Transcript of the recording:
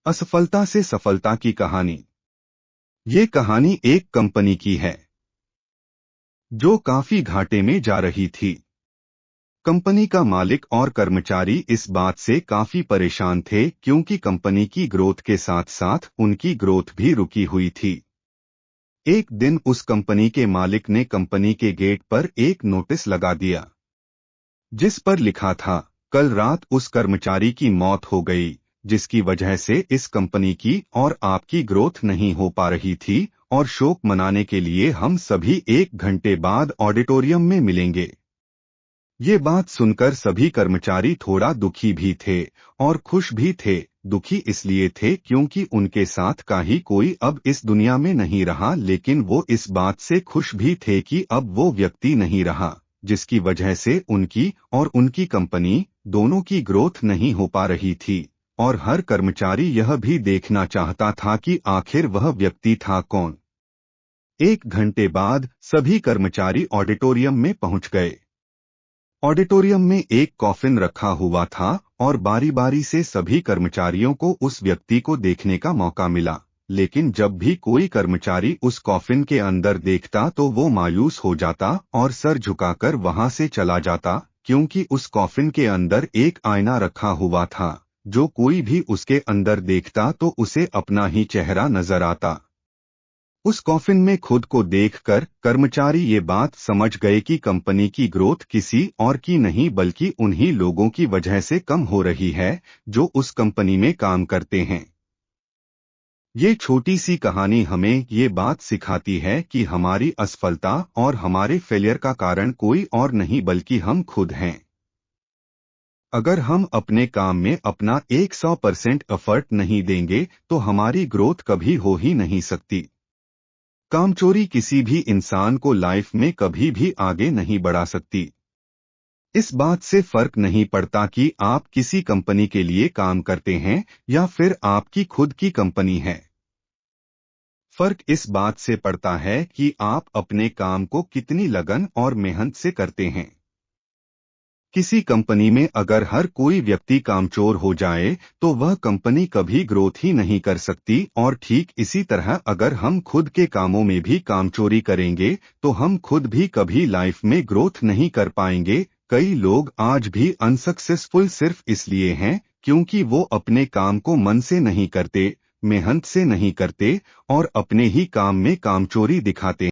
असफलता से सफलता की कहानी। ये कहानी एक कंपनी की है जो काफी घाटे में जा रही थी। कंपनी का मालिक और कर्मचारी इस बात से काफी परेशान थे क्योंकि कंपनी की ग्रोथ के साथ साथ उनकी ग्रोथ भी रुकी हुई थी। एक दिन उस कंपनी के मालिक ने कंपनी के गेट पर एक नोटिस लगा दिया जिस पर लिखा था, कल रात उस कर्मचारी की मौत हो गई जिसकी वजह से इस कंपनी की और आपकी ग्रोथ नहीं हो पा रही थी और शोक मनाने के लिए हम सभी 1 घंटे बाद ऑडिटोरियम में मिलेंगे। ये बात सुनकर सभी कर्मचारी थोड़ा दुखी भी थे और खुश भी थे। दुखी इसलिए थे क्योंकि उनके साथ का ही कोई अब इस दुनिया में नहीं रहा, लेकिन वो इस बात से खुश भी थे कि अब वो व्यक्ति नहीं रहा जिसकी वजह से उनकी और उनकी कंपनी दोनों की ग्रोथ नहीं हो पा रही थी। और हर कर्मचारी यह भी देखना चाहता था कि आखिर वह व्यक्ति था कौन। 1 घंटे बाद सभी कर्मचारी ऑडिटोरियम में पहुंच गए। ऑडिटोरियम में एक कॉफिन रखा हुआ था और बारी बारी से सभी कर्मचारियों को उस व्यक्ति को देखने का मौका मिला, लेकिन जब भी कोई कर्मचारी उस कॉफिन के अंदर देखता तो वो मायूस हो जाता और सर झुकाकर वहां से चला जाता, क्योंकि उस कॉफिन के अंदर एक आईना रखा हुआ था। जो कोई भी उसके अंदर देखता तो उसे अपना ही चेहरा नजर आता। उस कॉफिन में खुद को देखकर कर्मचारी ये बात समझ गए कि कंपनी की ग्रोथ किसी और की नहीं बल्कि उन्हीं लोगों की वजह से कम हो रही है जो उस कंपनी में काम करते हैं। ये छोटी सी कहानी हमें ये बात सिखाती है कि हमारी असफलता और हमारे फेलियर का कारण कोई और नहीं बल्कि हम खुद हैं। अगर हम अपने काम में अपना 100% एफर्ट नहीं देंगे तो हमारी ग्रोथ कभी हो ही नहीं सकती। कामचोरी किसी भी इंसान को लाइफ में कभी भी आगे नहीं बढ़ा सकती। इस बात से फर्क नहीं पड़ता कि आप किसी कंपनी के लिए काम करते हैं या फिर आपकी खुद की कंपनी है। फर्क इस बात से पड़ता है कि आप अपने काम को कितनी लगन और मेहनत से करते हैं। किसी कंपनी में अगर हर कोई व्यक्ति कामचोर हो जाए तो वह कंपनी कभी ग्रोथ ही नहीं कर सकती, और ठीक इसी तरह अगर हम खुद के कामों में भी कामचोरी करेंगे तो हम खुद भी कभी लाइफ में ग्रोथ नहीं कर पाएंगे। कई लोग आज भी अनसक्सेसफुल सिर्फ इसलिए हैं क्योंकि वो अपने काम को मन से नहीं करते, मेहनत से नहीं करते और अपने ही काम में कामचोरी दिखाते हैं।